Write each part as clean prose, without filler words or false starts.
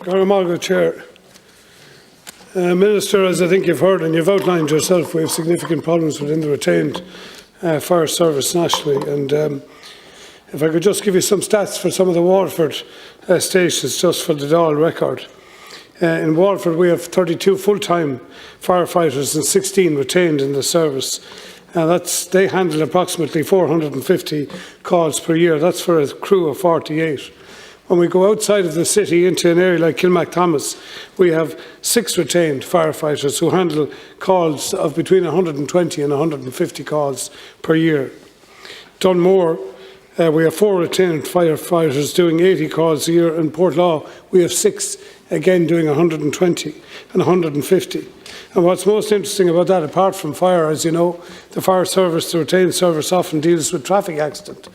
Chair. Minister, as I think you've heard and you've outlined yourself, we have significant problems within the retained fire service nationally. And if I could just give you some stats for some of the Waterford stations, just for the Dáil record. In Waterford, we have 32 full-time firefighters and 16 retained in the service. They handle approximately 450 calls per year. That's for a crew of 48. When we go outside of the city into an area like Kilmacthomas, we have 6 retained firefighters who handle calls of between 120 and 150 calls per year. Dunmore, we have 4 retained firefighters doing 80 calls a year. In Portlaw, we have 6, again doing 120 and 150. And what's most interesting about that, apart from fire, as you know, the fire service, the retained service, often deals with traffic accident.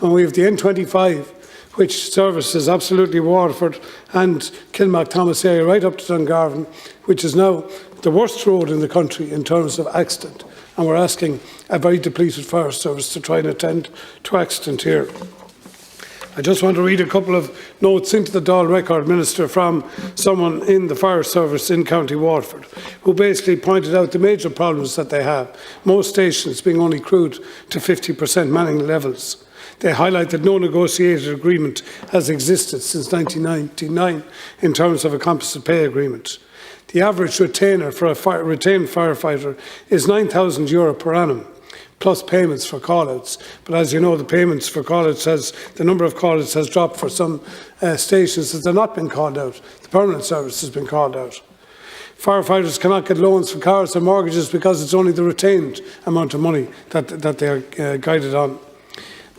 And we have the N25, which services absolutely Waterford and Kilmacthomas area right up to Dungarvan, which is now the worst road in the country in terms of accident. And we're asking a very depleted fire service to try and attend to accident here. I just want to read a couple of notes into the Dáil record, Minister, from someone in the fire service in County Waterford, who basically pointed out the major problems that they have, most stations being only crewed to 50% manning levels. They highlight that no negotiated agreement has existed since 1999 in terms of a composite pay agreement. The average retainer for a retained firefighter is €9,000 per annum, plus payments for call-outs. But as you know, the payments for call-outs the number of call-outs has dropped for some stations as they're not been called out. The permanent service has been called out. Firefighters cannot get loans for cars or mortgages because it's only the retained amount of money that they are guided on.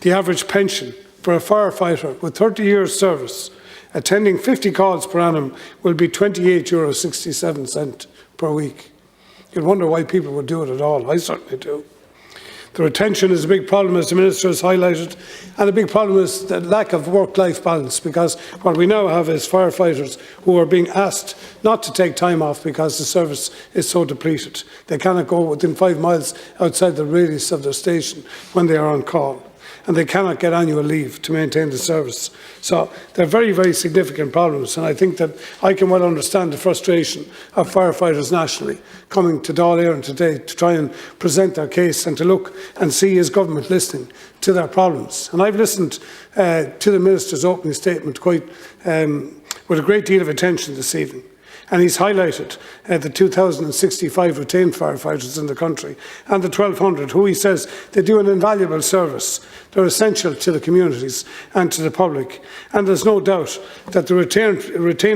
The average pension for a firefighter with 30 years service attending 50 calls per annum will be €28.67 per week. You'd wonder why people would do it at all. I certainly do. The retention is a big problem, as the Minister has highlighted, and a big problem is the lack of work-life balance, because what we now have is firefighters who are being asked not to take time off because the service is so depleted. They cannot go within 5 miles outside the radius of their station when they are on call, and they cannot get annual leave to maintain the service. So they're very, very significant problems, and I think that I can well understand the frustration of firefighters nationally coming to Dáil Éireann today to try and present their case and to look and see is government listening to their problems. And I've listened to the Minister's opening statement with a great deal of attention this evening. And he's highlighted the 2,065 retained firefighters in the country and the 1,200 who he says they do an invaluable service. They're essential to the communities and to the public. And there's no doubt that the retained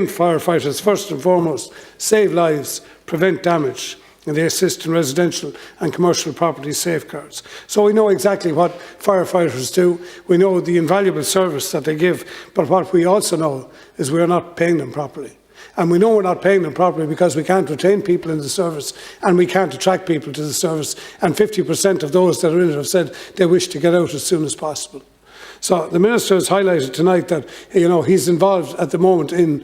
firefighters, first and foremost, save lives, prevent damage, and they assist in residential and commercial property safeguards. So we know exactly what firefighters do. We know the invaluable service that they give. But what we also know is we are not paying them properly. And we know we're not paying them properly because we can't retain people in the service and we can't attract people to the service. And 50% of those that are in it have said they wish to get out as soon as possible. So the Minister has highlighted tonight that he's involved at the moment in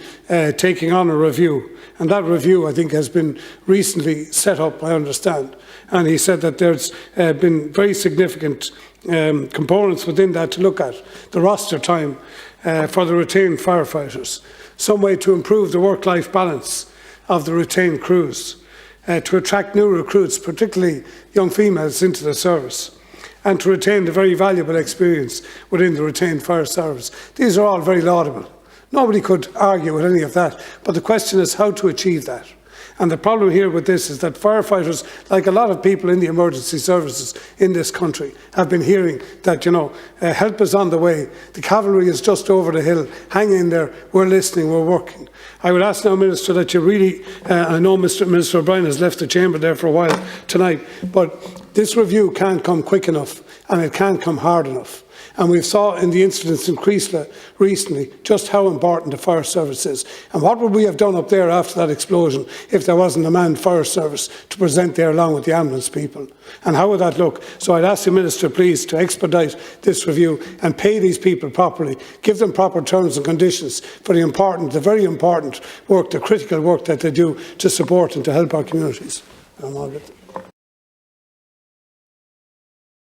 taking on a review. And that review, I think, has been recently set up, I understand. And he said that there's been very significant components within that to look at. The roster time for the retained firefighters. Some way to improve the work-life balance of the retained crews, to attract new recruits, particularly young females, into the service, and to retain the very valuable experience within the retained fire service. These are all very laudable. Nobody could argue with any of that, but the question is how to achieve that. And the problem here with this is that firefighters, like a lot of people in the emergency services in this country, have been hearing that, help is on the way, the cavalry is just over the hill, hang in there, we're listening, we're working. I would ask now, Minister, that you really, I know Minister O'Brien has left the chamber there for a while tonight, but this review can't come quick enough and it can't come hard enough. And we saw in the incidents in Creasla recently just how important the fire service is. And what would we have done up there after that explosion if there wasn't a manned fire service to present there along with the ambulance people? And how would that look? So I'd ask the Minister, please, to expedite this review and pay these people properly, give them proper terms and conditions for the very important work, the critical work that they do to support and to help our communities.